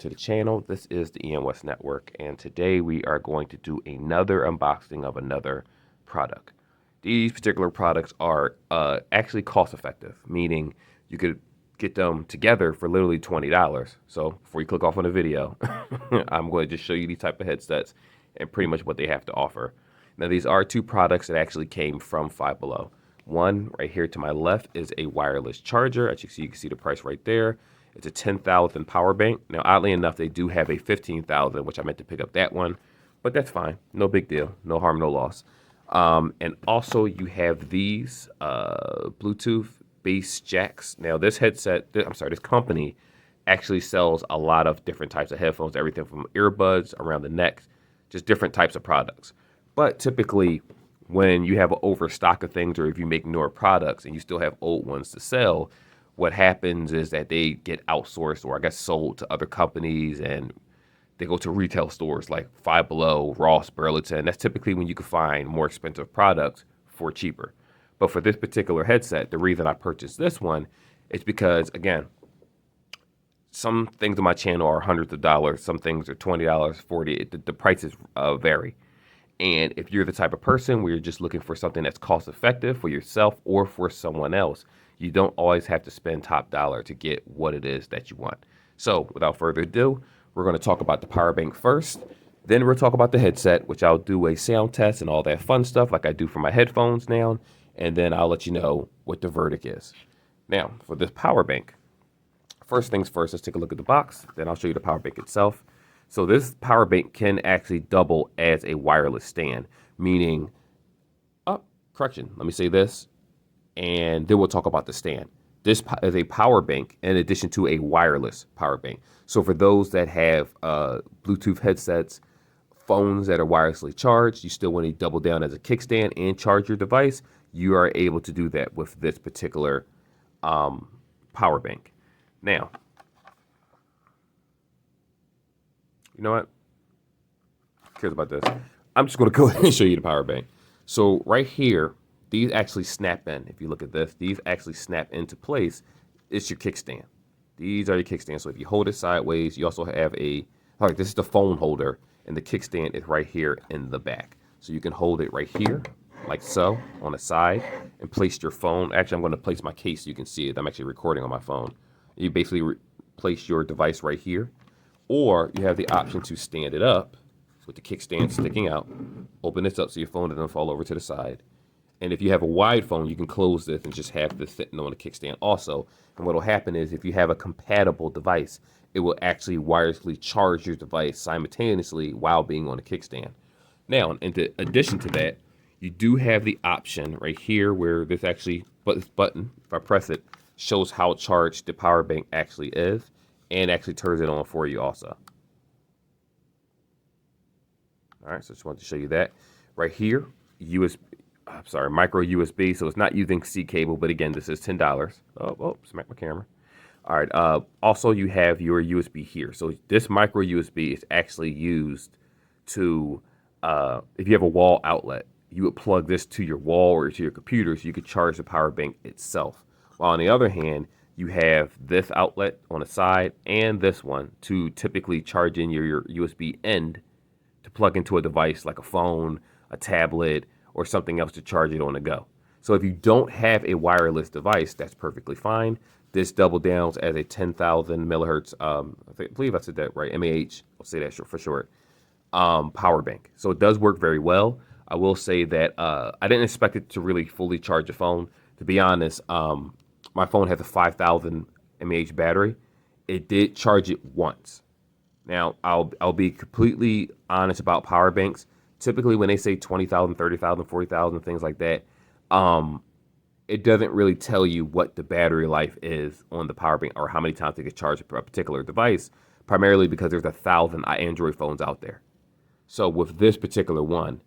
to the channel. This is the EMWest Network, and today we are going to do another unboxing of another product. These particular products are actually cost effective, meaning you could get them together for literally $20. So before you click off on the video, I'm going to just show you these type of headsets and pretty much what they have to offer. Now, these are two products that actually came from Five Below. One right here to my left is a wireless charger. As you can see the price right there. It's a 10,000 power bank. Now, oddly enough, they do have a 15,000, which I meant to pick up that one, but that's fine. No big deal. No harm, no loss. And also you have these Bluetooth base jacks. Now, this company actually sells a lot of different types of headphones, everything from earbuds around the neck, just different types of products. But typically, when you have an overstock of things, or if you make newer products and you still have old ones to sell, what happens is that they get outsourced or I guess sold to other companies, and they go to retail stores like Five Below, Ross, Burlington. That's typically when you can find more expensive products for cheaper. But for this particular headset, the reason I purchased this one is because, again, some things on my channel are hundreds of dollars. Some things are $20, $40. The prices vary. And if you're the type of person where you're just looking for something that's cost effective for yourself or for someone else, you don't always have to spend top dollar to get what it is that you want. So without further ado, we're going to talk about the power bank first. Then we'll talk about the headset, which I'll do a sound test and all that fun stuff like I do for my headphones now. And then I'll let you know what the verdict is. Now, for this power bank, first things first, let's take a look at the box. Then I'll show you the power bank itself. So this power bank can actually double as a wireless stand, meaning, correction, let me say this, and then we'll talk about the stand. This is a power bank in addition to a wireless power bank. So for those that have Bluetooth headsets, phones that are wirelessly charged, you still want to double down as a kickstand and charge your device, you are able to do that with this particular power bank. Now, you know what? Who cares about this? I'm just going to go ahead and show you the power bank. So right here, these actually snap in. If you look at this, these actually snap into place. It's your kickstand. These are your kickstands. So if you hold it sideways, you also have this is the phone holder, and the kickstand is right here in the back. So you can hold it right here, like so, on the side, and place your phone. Actually, I'm going to place my case so you can see it. I'm actually recording on my phone. You basically place your device right here. Or you have the option to stand it up with the kickstand sticking out. Open this up so your phone doesn't fall over to the side. And if you have a wide phone, you can close this and just have this sitting on the kickstand also. And what will happen is if you have a compatible device, it will actually wirelessly charge your device simultaneously while being on the kickstand. Now, in addition to that, you do have the option right here where this button, if I press it, shows how charged the power bank actually is. And actually turns it on for you also. All right, so I just wanted to show you that. Right here, micro USB, so it's not using C cable, but again, this is $10. Oh, smack my camera. All right, also you have your USB here. So this micro USB is actually used to, if you have a wall outlet, you would plug this to your wall or to your computer so you could charge the power bank itself. While on the other hand, you have this outlet on the side and this one to typically charge in your USB end to plug into a device like a phone, a tablet, or something else to charge it on the go. So if you don't have a wireless device, that's perfectly fine. This double downs as a 10,000 millihertz, I believe I said that right, MAH, I'll say that for short, power bank. So it does work very well. I will say that I didn't expect it to really fully charge a phone. To be honest, my phone has a 5,000 mAh battery. It did charge it once. Now, I'll be completely honest about power banks. Typically, when they say 20,000, 30,000, 40,000, things like that, it doesn't really tell you what the battery life is on the power bank or how many times it can charge a particular device, primarily because there's 1,000 Android phones out there. So with this particular one,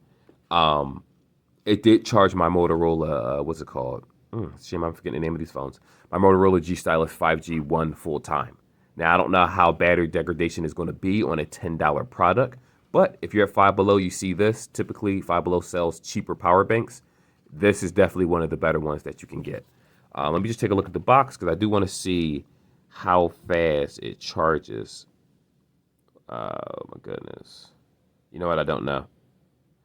it did charge my Motorola, what's it called? Shame I'm forgetting the name of these phones. My Motorola G Stylus 5G 1 full time. Now, I don't know how battery degradation is going to be on a $10 product, but if you're at Five Below, you see this. Typically, Five Below sells cheaper power banks. This is definitely one of the better ones that you can get. Let me just take a look at the box because I do want to see how fast it charges. Oh my goodness. You know what? I don't know.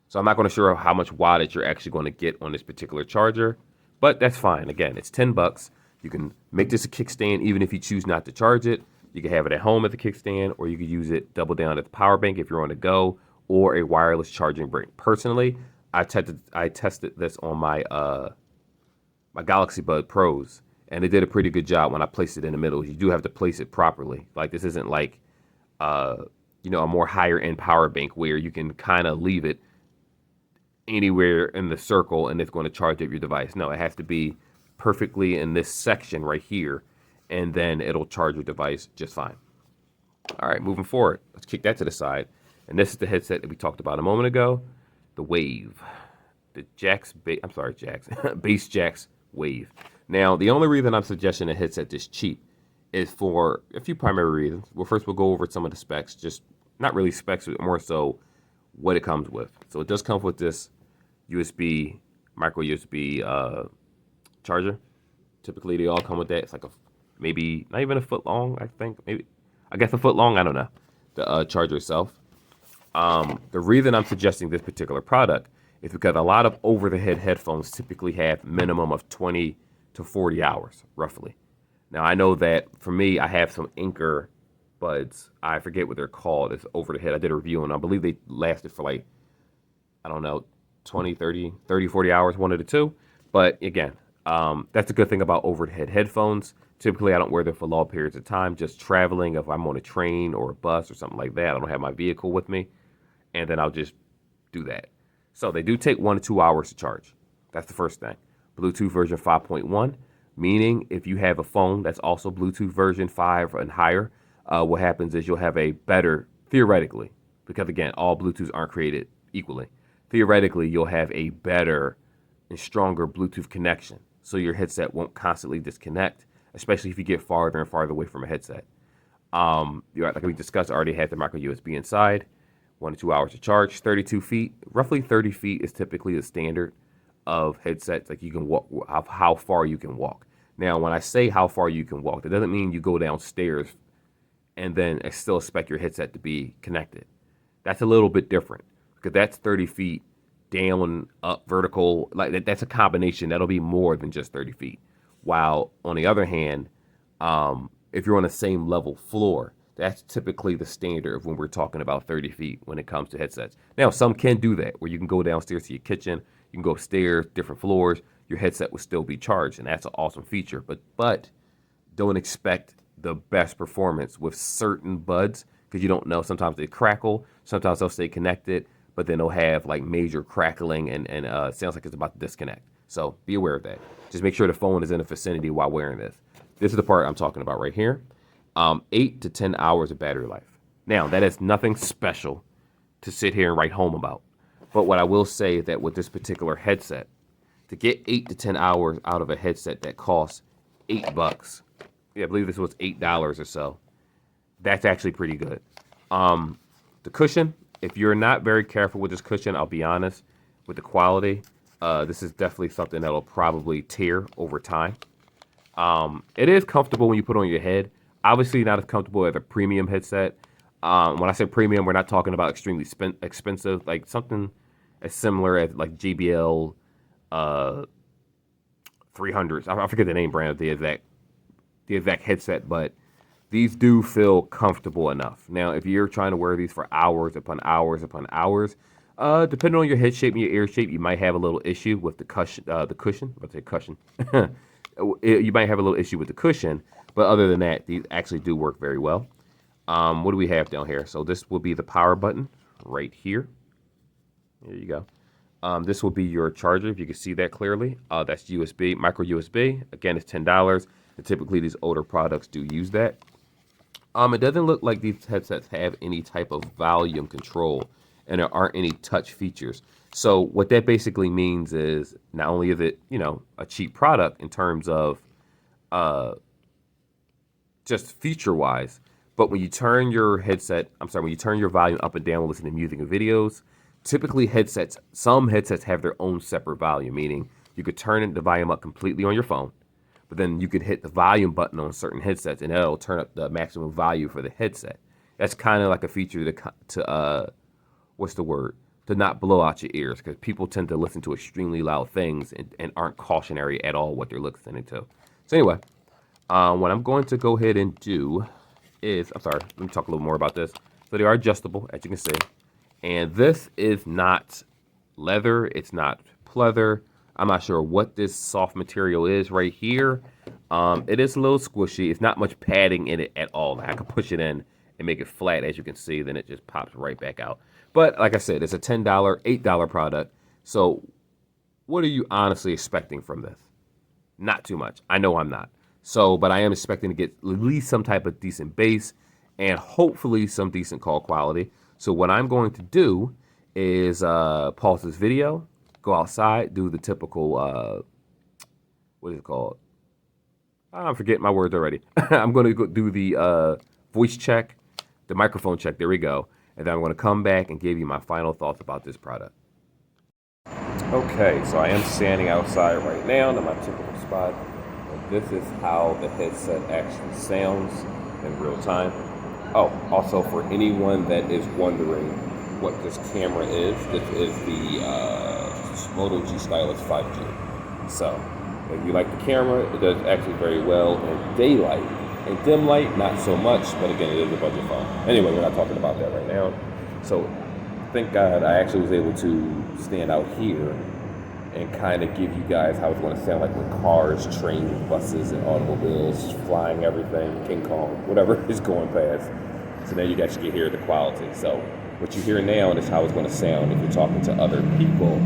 So I'm not going to show how much wattage you're actually going to get on this particular charger, but that's fine. Again, it's $10. You can make this a kickstand even if you choose not to charge it. You can have it at home at the kickstand, or you could use it double down at the power bank if you're on the go, or a wireless charging brick. Personally, I tested this on my Galaxy Bud Pros, and they did a pretty good job when I placed it in the middle. You do have to place it properly. Like this isn't like uh, a more higher end power bank where you can kind of leave it anywhere in the circle and it's going to charge up your device. No, it has to be perfectly in this section right here, and then it'll charge your device just fine. All right, moving forward, let's kick that to the side. And this is the headset that we talked about a moment ago, the Wave, the Bass Jacks Wave. Now, the only reason I'm suggesting a headset this cheap is for a few primary reasons. Well, first we'll go over some of the specs, just not really specs, but more so what it comes with. So it does come with this micro USB charger. Typically, they all come with that. It's like maybe not even a foot long. I guess a foot long. I don't know. The charger itself. The reason I'm suggesting this particular product is because a lot of over-the-head headphones typically have minimum of 20 to 40 hours, roughly. Now, I know that for me, I have some Anchor buds. I forget what they're called. It's over the head. I did a review on them. I believe they lasted for like, I don't know, 20, 30, 40 hours, one of the two. But again, that's a good thing about over the head headphones. Typically, I don't wear them for long periods of time, just traveling. If I'm on a train or a bus or something like that, I don't have my vehicle with me, and then I'll just do that. So they do take 1 to 2 hours to charge. That's the first thing. Bluetooth version 5.1, meaning if you have a phone that's also Bluetooth version 5 and higher, what happens is you'll have a better, theoretically, because again, all Bluetooths aren't created equally. Theoretically, you'll have a better and stronger Bluetooth connection, so your headset won't constantly disconnect, especially if you get farther and farther away from a headset. Like we discussed, I already had the micro USB inside. 1 to 2 hours to charge. 32 feet, roughly 30 feet is typically the standard of headsets. Like you can walk, how far you can walk. Now, when I say how far you can walk, that doesn't mean you go downstairs and then still expect your headset to be connected. That's a little bit different because that's 30 feet down, up, vertical. Like that's a combination. That'll be more than just 30 feet. While on the other hand, if you're on the same level floor, that's typically the standard of when we're talking about 30 feet when it comes to headsets. Now, some can do that where you can go downstairs to your kitchen, you can go upstairs, different floors, your headset will still be charged, and that's an awesome feature. But don't expect the best performance with certain buds because you don't know. Sometimes they crackle, sometimes they'll stay connected, but then they'll have like major crackling and sounds like it's about to disconnect. So be aware of that. Just make sure the phone is in the vicinity while wearing this. This is the part I'm talking about right here. 8 to 10 hours of battery life. Now, that is nothing special to sit here and write home about. But what I will say is that with this particular headset, to get 8 to 10 hours out of a headset that costs $8, I believe this was $8 or so, that's actually pretty good. The cushion, if you're not very careful with this cushion, I'll be honest, with the quality, this is definitely something that'll probably tear over time. It is comfortable when you put it on your head. Obviously not as comfortable as a premium headset. When I say premium, we're not talking about extremely expensive, like something as similar as like JBL 300s. I forget the name brand of the exact headset, but these do feel comfortable enough. Now, if you're trying to wear these for hours upon hours upon hours, depending on your head shape and your ear shape, you might have a little issue with the cushion. You might have a little issue with the cushion, but other than that, these actually do work very well. What do we have down here? So this will be the power button right here. There you go. This will be your charger, if you can see that clearly. That's USB, micro USB. Again, it's $10, and typically these older products do use that. It doesn't look like these headsets have any type of volume control, and there aren't any touch features. So what that basically means is not only is it, a cheap product in terms of just feature-wise, but when you turn your volume up and down when listening to music and videos, typically some headsets have their own separate volume, meaning you could turn the volume up completely on your phone, but then you could hit the volume button on certain headsets and that'll turn up the maximum volume for the headset. That's kind of like a feature what's the word? To not blow out your ears, because people tend to listen to extremely loud things and aren't cautionary at all what they're listening to. So anyway, what I'm going to go ahead and do is, I'm sorry, let me talk a little more about this. So they are adjustable, as you can see. And this is not leather, it's not pleather. I'm not sure what this soft material is right here. It is a little squishy. It's not much padding in it at all. I can push it in and make it flat, as you can see, then it just pops right back out. But like I said, it's a $10, $8 product. So what are you honestly expecting from this? Not too much. I know I'm not. So, but I am expecting to get at least some type of decent bass and hopefully some decent call quality. So what I'm going to do is pause this video, go outside, do the typical, what is it called? I'm forgetting my words already. I'm going to go do the voice check, the microphone check. There we go. And then I'm going to come back and give you my final thoughts about this product. Okay, so I am standing outside right now in my typical spot. And this is how the headset actually sounds in real time. Oh, also for anyone that is wondering what this camera is, this is the Moto G Stylus 5G. So if you like the camera, it does actually very well in daylight. In dim light, not so much, but again, it is a budget phone. Anyway, we're not talking about that right now. So thank God I actually was able to stand out here and kind of give you guys how it's going to sound like with cars, trains, buses, and automobiles flying everything, King Kong, whatever is going past. So now you guys can hear the quality. So what you hear now is how it's going to sound if you're talking to other people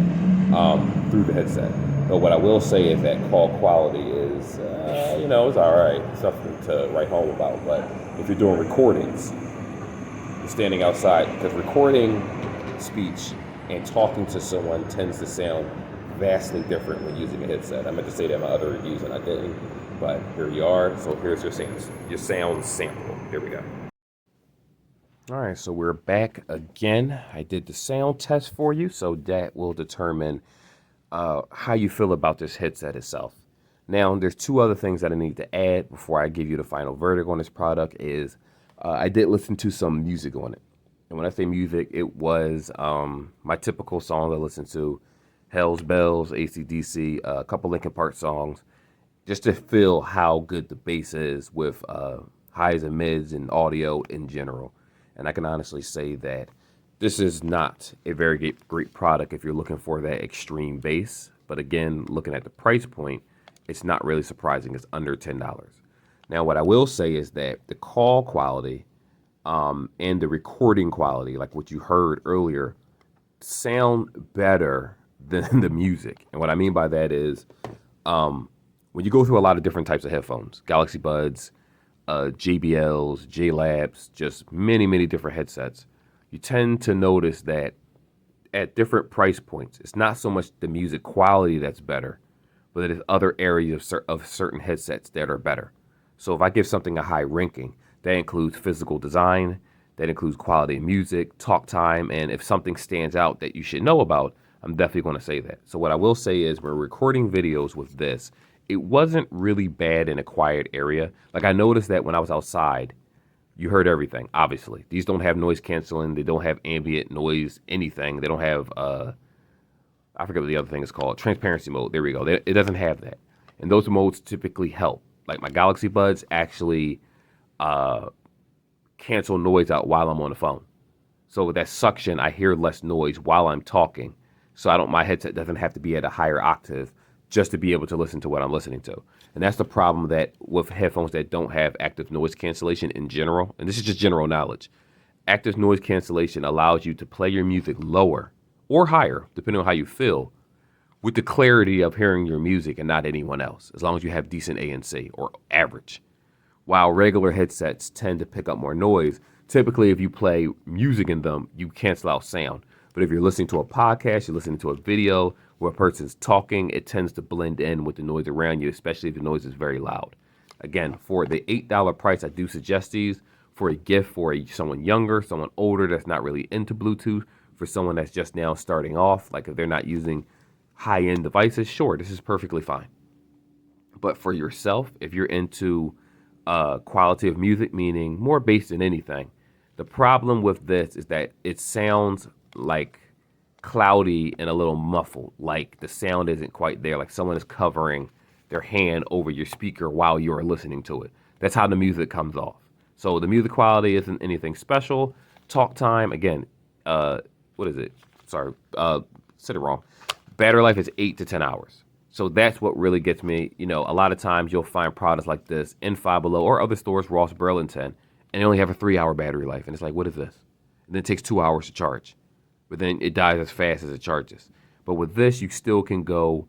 through the headset. But what I will say is that call quality is, it's all right. It's something to write home about. But if you're doing recordings, you're standing outside, because recording speech and talking to someone tends to sound vastly different when using a headset. I meant to say that in my other reviews and I didn't, but here you are. So here's your sound sample. Here we go. All right, so we're back again. I did the sound test for you, so that will determine how you feel about this headset itself. Now, there's two other things that I need to add before I give you the final verdict on this product is I did listen to some music on it. And when I say music, it was my typical songs I listen to, Hell's Bells, AC/DC, a couple Linkin Park songs, just to feel how good the bass is with highs and mids and audio in general. And I can honestly say that this is not a very great product if you're looking for that extreme bass. But again, looking at the price point, it's not really surprising. It's under $10. Now, what I will say is that the call quality and the recording quality, like what you heard earlier, sound better than the music. And what I mean by that is when you go through a lot of different types of headphones, Galaxy Buds, JBLs, JLabs, just many, many different headsets, you tend to notice that at different price points, it's not so much the music quality that's better, but it is other areas of certain headsets that are better. So if I give something a high ranking, that includes physical design, that includes quality of music, talk time, and if something stands out that you should know about, I'm definitely going to say that. So what I will say is we're recording videos with this. It wasn't really bad in a quiet area. Like I noticed that when I was outside, you heard everything, obviously. These don't have noise canceling. They don't have ambient noise, anything. They don't have, I forget what the other thing is called, transparency mode. There we go. It doesn't have that. And those modes typically help. Like my Galaxy Buds actually cancel noise out while I'm on the phone. So with that suction, I hear less noise while I'm talking. So my headset doesn't have to be at a higher octave just to be able to listen to what I'm listening to. And that's the problem that with headphones that don't have active noise cancellation in general, and this is just general knowledge, active noise cancellation allows you to play your music lower or higher, depending on how you feel, with the clarity of hearing your music and not anyone else, as long as you have decent ANC or average. While regular headsets tend to pick up more noise, typically if you play music in them, you cancel out sound. But if you're listening to a podcast, you're listening to a video where a person's talking, it tends to blend in with the noise around you, especially if the noise is very loud. Again, for the $8 price, I do suggest these for a gift for someone younger, someone older that's not really into Bluetooth, for someone that's just now starting off, like if they're not using high-end devices, sure, this is perfectly fine. But for yourself, if you're into quality of music, meaning more bass than anything, The problem with this is that it sounds like cloudy and a little muffled, like the sound isn't quite there, like someone is covering their hand over your speaker while you're listening to it. That's how the music comes off. So the music quality isn't anything special. Talk time, again, what is it? Sorry, said it wrong. Battery life is 8 to 10 hours. So that's what really gets me. You know, a lot of times you'll find products like this in Five Below or other stores, Ross, Burlington, and they only have a 3 hour battery life. And it's like, what is this? And then it takes 2 hours to charge, but then it dies as fast as it charges. But with this, you still can go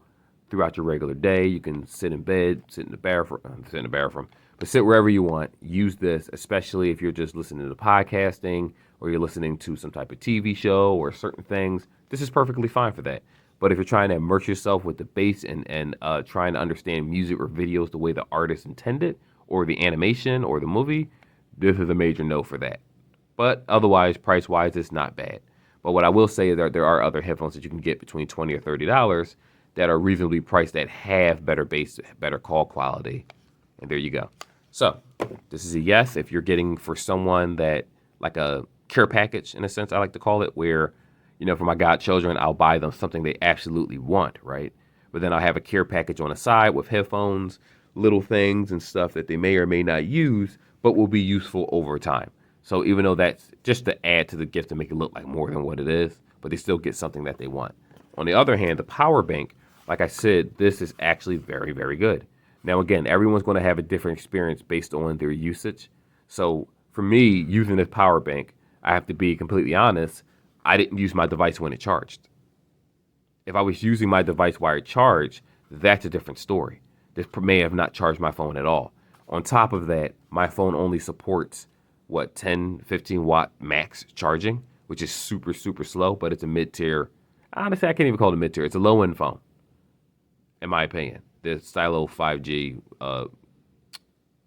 throughout your regular day. You can sit in bed, but sit wherever you want. Use this, especially if you're just listening to podcasting or you're listening to some type of TV show or certain things. This is perfectly fine for that. But if you're trying to immerse yourself with the bass and trying to understand music or videos the way the artist intended, or the animation or the movie, this is a major no for that. But otherwise, price-wise, it's not bad. But what I will say is that there are other headphones that you can get between $20 or $30 that are reasonably priced that have better bass, better call quality. And there you go. So this is a yes if you're getting for someone that, like a care package in a sense, I like to call it, where, you know, for my godchildren, I'll buy them something they absolutely want, right? But then I'll have a care package on the side with headphones, little things and stuff that they may or may not use, but will be useful over time. So even though that's just to add to the gift to make it look like more than what it is, but they still get something that they want. On the other hand, the Powerbank, like I said, this is actually very, very good. Now, again, everyone's going to have a different experience based on their usage. So for me, using this Powerbank, I have to be completely honest, I didn't use my device when it charged. If I was using my device while it charged, that's a different story. This may have not charged my phone at all. On top of that, my phone only supports, 10, 15 watt max charging, which is super, super slow, but it's a mid-tier. Honestly, I can't even call it a mid-tier. It's a low-end phone, in my opinion. The Stylo 5G,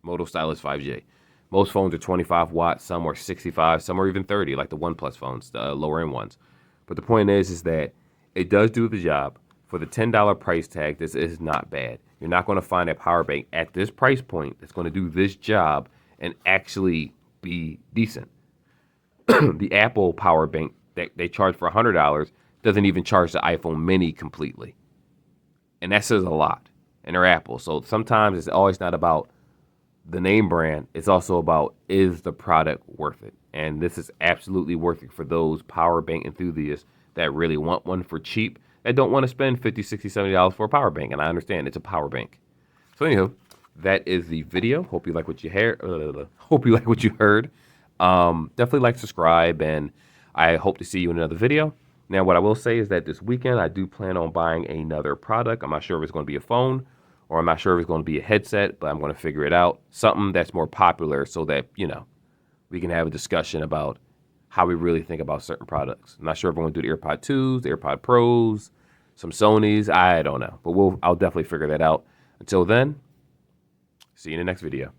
Moto Stylus 5G. Most phones are 25 watts, some are 65, some are even 30, like the OnePlus phones, the lower end ones. But the point is that it does do the job. For the $10 price tag, this is not bad. You're not going to find a power bank at this price point that's going to do this job and actually be decent. The Apple power bank that they charge for $100 doesn't even charge the iPhone mini completely. And that says a lot. And they're Apple. So sometimes it's always not about the name brand, it's also about, is the product worth it? And this is absolutely worth it for those power bank enthusiasts that really want one for cheap, that don't want to spend $50, $60, $70 for a power bank. And I understand it's a power bank. So anyhow, that is the video. Hope you like what you heard. Definitely like, subscribe, and I hope to see you in another video. Now, what I will say is that this weekend I do plan on buying another product. I'm not sure if it's going to be a phone, or I'm not sure if it's going to be a headset, but I'm going to figure it out. Something that's more popular so that, you know, we can have a discussion about how we really think about certain products. I'm not sure if I'm going to do the AirPod 2s, the AirPod Pros, some Sonys. I don't know. But I'll definitely figure that out. Until then, see you in the next video.